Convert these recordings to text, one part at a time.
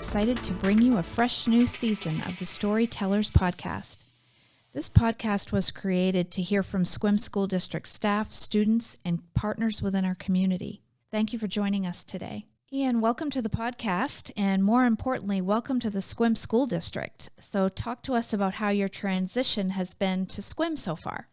excited to bring you a fresh new season of the Storytellers Podcast. This podcast was created to hear from Sequim School District staff, students, and partners within our community. Thank you for joining us today. Ian, welcome to the podcast, and more importantly, welcome to the Sequim School District. So talk to us about how your transition has been to Sequim so far.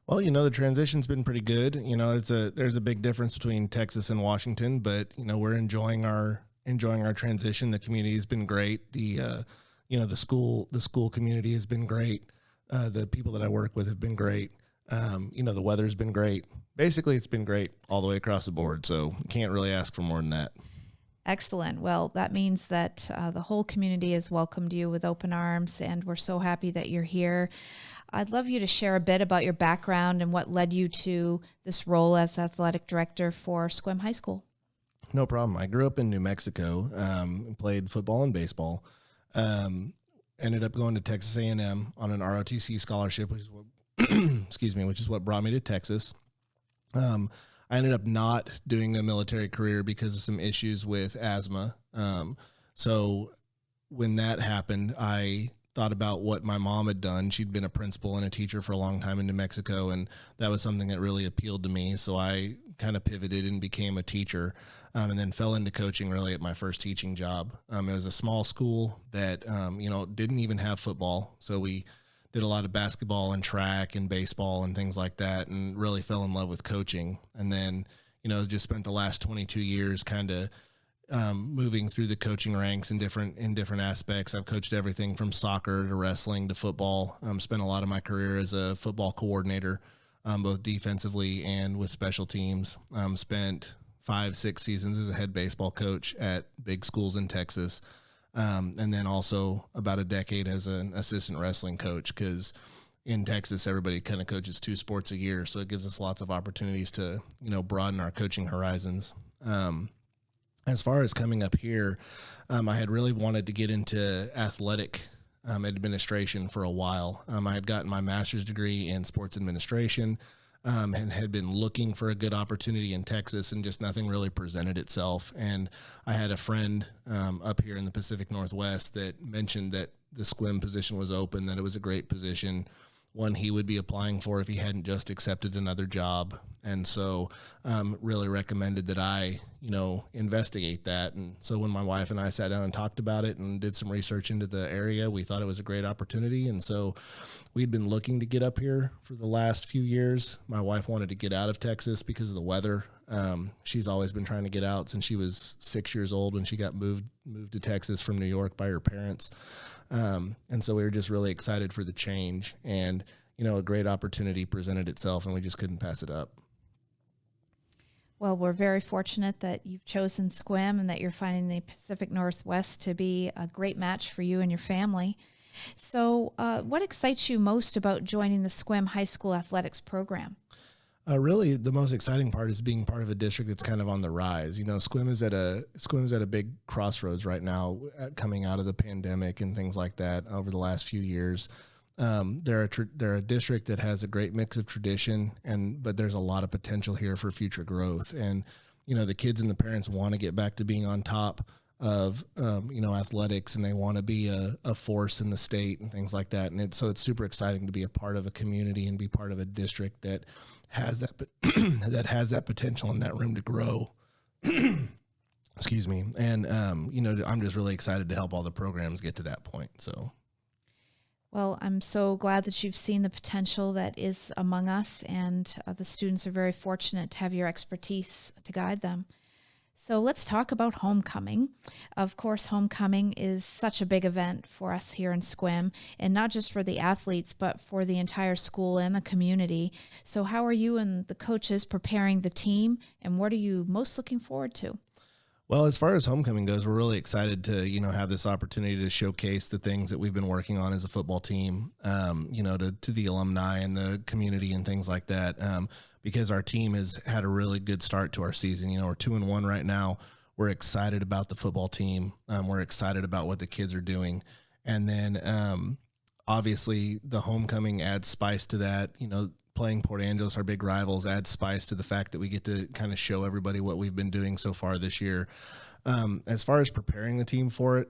Well, the transition's been pretty good. There's a big difference between Texas and Washington, but we're enjoying our transition. The community has been great. The school community has been great. The people that I work with have been great. The weather's been great. Basically, it's been great all the way across the board. So can't really ask for more than that. Excellent. Well, that means that the whole community has welcomed you with open arms, and we're so happy that you're here. I'd love you to share a bit about your background and what led you to this role as athletic director for Sequim High School. No problem. I grew up in New Mexico, played football and baseball, ended up going to Texas A&M on an ROTC scholarship, which is what, which is what brought me to Texas. I ended up not doing a military career because of some issues with asthma. So when that happened, I thought about what my mom had done. She'd been a principal and a teacher for a long time in New Mexico, and that was something that really appealed to me. So I kind of pivoted and became a teacher, and then fell into coaching really at my first teaching job. It was a small school that, didn't even have football. So we did a lot of basketball and track and baseball and things like that, and really fell in love with coaching. And then, just spent the last 22 years kind of moving through the coaching ranks in different aspects. I've coached everything from soccer to wrestling to football. Spent a lot of my career as a football coordinator, both defensively and with special teams. Spent 5-6 seasons as a head baseball coach at big schools in Texas. And then also about a decade as an assistant wrestling coach, because in Texas, everybody kind of coaches 2 sports a year. So it gives us lots of opportunities to, broaden our coaching horizons. As far as coming up here, I had really wanted to get into athletic administration for a while. I had gotten my master's degree in sports administration, and had been looking for a good opportunity in Texas, and just nothing really presented itself. And I had a friend up here in the Pacific Northwest that mentioned that the Sequim position was open, that it was a great position, one he would be applying for if he hadn't just accepted another job. And so really recommended that I, investigate that. And so when my wife and I sat down and talked about it and did some research into the area, we thought it was a great opportunity. And so we'd been looking to get up here for the last few years. My wife wanted to get out of Texas because of the weather. She's always been trying to get out since she was 6 years old when she got moved to Texas from New York by her parents. And so we were just really excited for the change, and, a great opportunity presented itself, and we just couldn't pass it up. Well, we're very fortunate that you've chosen Sequim and that you're finding the Pacific Northwest to be a great match for you and your family. So what excites you most about joining the Sequim High School athletics program? Really, the most exciting part is being part of a district that's kind of on the rise. Sequim is at a big crossroads right now, coming out of the pandemic and things like that over the last few years. They're a district that has a great mix of tradition, but there's a lot of potential here for future growth. And the kids and the parents want to get back to being on top of athletics, and they want to be a force in the state and things like that. And so it's super exciting to be a part of a community and be part of a district that has that that has that potential and that room to grow. Excuse me. And I'm just really excited to help all the programs get to that point. So. Well, I'm so glad that you've seen the potential that is among us, and the students are very fortunate to have your expertise to guide them. So let's talk about homecoming. Of course, homecoming is such a big event for us here in Sequim, and not just for the athletes, but for the entire school and the community. So how are you and the coaches preparing the team, and what are you most looking forward to? Well, as far as homecoming goes, we're really excited to, have this opportunity to showcase the things that we've been working on as a football team, to the alumni and the community and things like that, because our team has had a really good start to our season. We're 2-1 right now. We're excited about the football team. We're excited about what the kids are doing. And then, obviously, the homecoming adds spice to that. Playing Port Angeles, our big rivals, adds spice to the fact that we get to kind of show everybody what we've been doing so far this year. As far as preparing the team for it,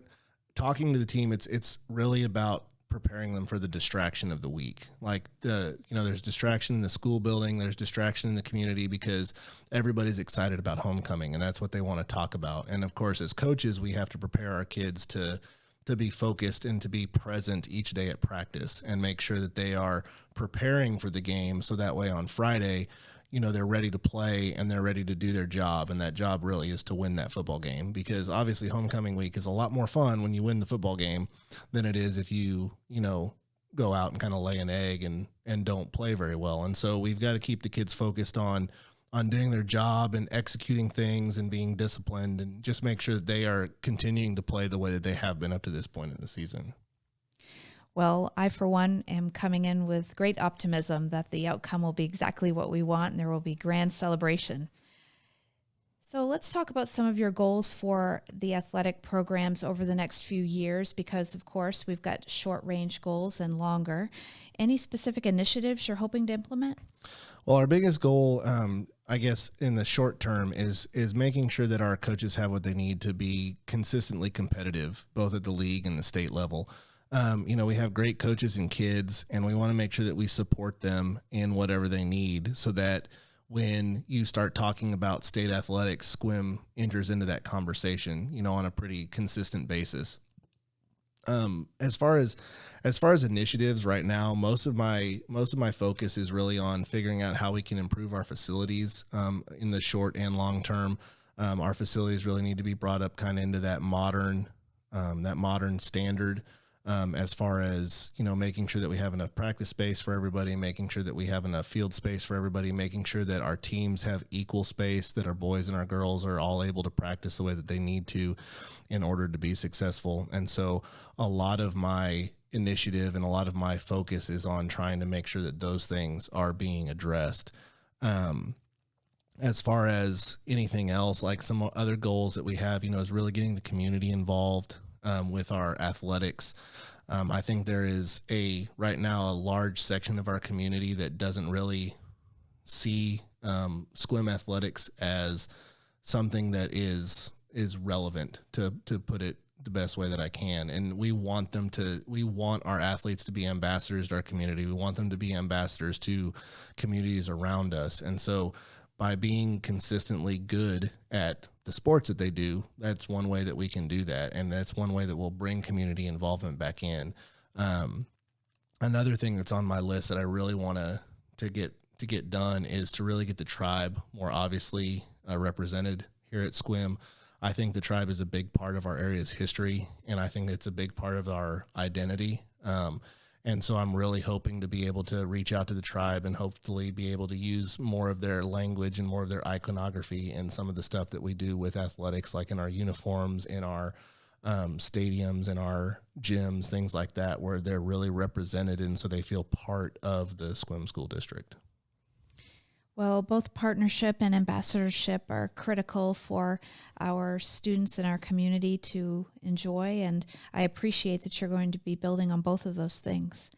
talking to the team, it's really about preparing them for the distraction of the week. Like there's distraction in the school building, there's distraction in the community because everybody's excited about homecoming and that's what they want to talk about. And of course, as coaches, we have to prepare our kids to be focused and to be present each day at practice and make sure that they are preparing for the game. So that way on Friday, they're ready to play and they're ready to do their job. And that job really is to win that football game, because obviously homecoming week is a lot more fun when you win the football game than it is if you go out and kind of lay an egg and don't play very well. And so we've got to keep the kids focused on doing their job and executing things and being disciplined, and just make sure that they are continuing to play the way that they have been up to this point in the season. Well, I, for one, am coming in with great optimism that the outcome will be exactly what we want and there will be grand celebration. So let's talk about some of your goals for the athletic programs over the next few years, because, of course, we've got short-range goals and longer. Any specific initiatives you're hoping to implement? Well, our biggest goal, I guess, in the short term is making sure that our coaches have what they need to be consistently competitive, both at the league and the state level. We have great coaches and kids, and we want to make sure that we support them in whatever they need, so that when you start talking about state athletics, Sequim enters into that conversation, on a pretty consistent basis. As far as initiatives right now, most of my focus is really on figuring out how we can improve our facilities, in the short and long term. Our facilities really need to be brought up kind of into that modern standard. As far as, making sure that we have enough practice space for everybody, making sure that we have enough field space for everybody, making sure that our teams have equal space, that our boys and our girls are all able to practice the way that they need to in order to be successful. And so a lot of my initiative and a lot of my focus is on trying to make sure that those things are being addressed. As far as anything else, like some other goals that we have, is really getting the community involved with our athletics. I think there is right now a large section of our community that doesn't really see Sequim athletics as something that is relevant, to put it the best way that I can. And we want our athletes to be ambassadors to our community. We want them to be ambassadors to communities around us. And so by being consistently good at the sports that they do, that's one way that we can do that. And that's one way that we'll bring community involvement back in. Another thing that's on my list that I really want to get done is to really get the tribe more obviously represented here at Sequim. I think the tribe is a big part of our area's history, and I think it's a big part of our identity. And so I'm really hoping to be able to reach out to the tribe and hopefully be able to use more of their language and more of their iconography in some of the stuff that we do with athletics, like in our uniforms, in our stadiums, in our gyms, things like that, where they're really represented and so they feel part of the Sequim School District. Well, both partnership and ambassadorship are critical for our students in our community to enjoy, and I appreciate that you're going to be building on both of those things.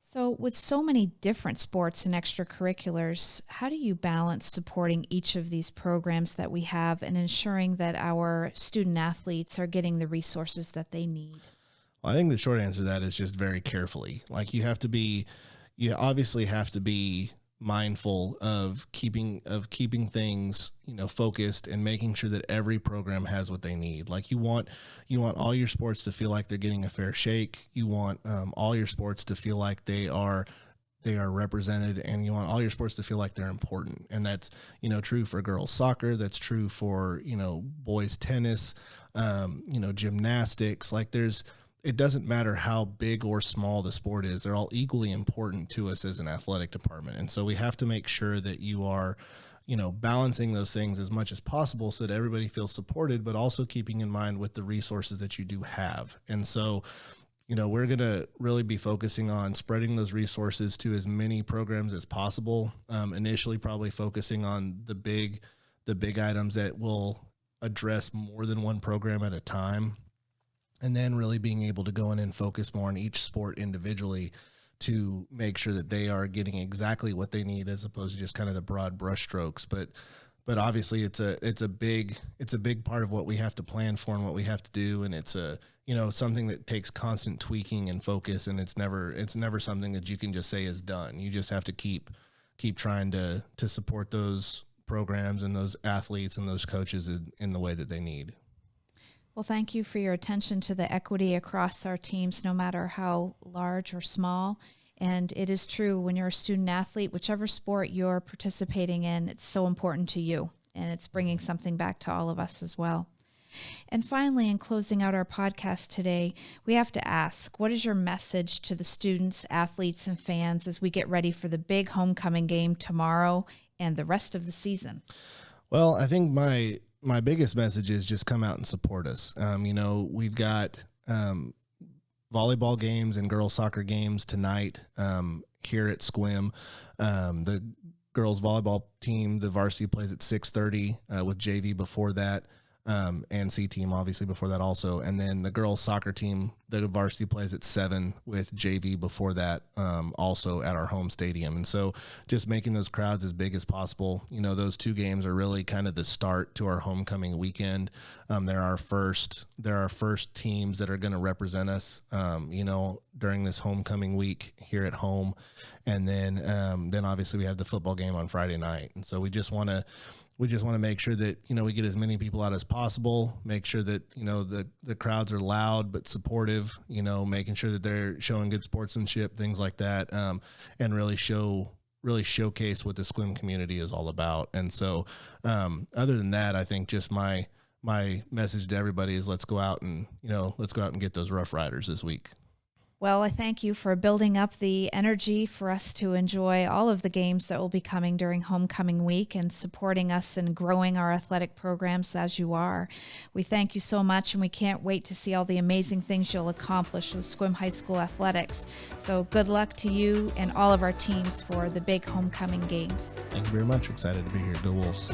So with so many different sports and extracurriculars, how do you balance supporting each of these programs that we have and ensuring that our student athletes are getting the resources that they need? Well, I think the short answer to that is just very carefully. Like you obviously have to be mindful of keeping things, focused and making sure that every program has what they need. Like you want all your sports to feel like they're getting a fair shake. You want all your sports to feel like they are represented, and you want all your sports to feel like they're important. And that's, true for girls soccer. That's true for, boys tennis, gymnastics. Like it doesn't matter how big or small the sport is. They're all equally important to us as an athletic department. And so we have to make sure that you are, balancing those things as much as possible so that everybody feels supported, but also keeping in mind with the resources that you do have. And so, we're going to really be focusing on spreading those resources to as many programs as possible. Initially, probably focusing on the big items that will address more than one program at a time. And then really being able to go in and focus more on each sport individually to make sure that they are getting exactly what they need, as opposed to just kind of the broad brushstrokes. But but obviously it's a big part of what we have to plan for and what we have to do. And it's something that takes constant tweaking and focus. And it's never something that you can just say is done. You just have to keep trying to support those programs and those athletes and those coaches in the way that they need. Well, thank you for your attention to the equity across our teams, no matter how large or small. And it is true, when you're a student athlete, whichever sport you're participating in, it's so important to you. And it's bringing something back to all of us as well. And finally, in closing out our podcast today, we have to ask, what is your message to the students, athletes, and fans as we get ready for the big homecoming game tomorrow and the rest of the season? Well, I think my biggest message is just come out and support us. We've got volleyball games and girls soccer games tonight here at Sequim. The girls volleyball team, the varsity, plays at 6:30 with JV before that, and C team obviously before that also. And then the girls soccer team, the varsity, plays at 7 with JV before that, also at our home stadium. And so just making those crowds as big as possible. Those two games are really kind of the start to our homecoming weekend. They're our first teams that are going to represent us, during this homecoming week here at home. And then obviously we have the football game on Friday night. And so we just want to make sure that, we get as many people out as possible, make sure that, the crowds are loud but supportive, making sure that they're showing good sportsmanship, things like that, and really showcase what the Sequim community is all about. And so other than that, I think just my message to everybody is let's go out and get those Rough Riders this week. Well, I thank you for building up the energy for us to enjoy all of the games that will be coming during homecoming week and supporting us and growing our athletic programs as you are. We thank you so much, and we can't wait to see all the amazing things you'll accomplish with Sequim High School athletics. So good luck to you and all of our teams for the big homecoming games. Thank you very much. Excited to be here. Go Wolves.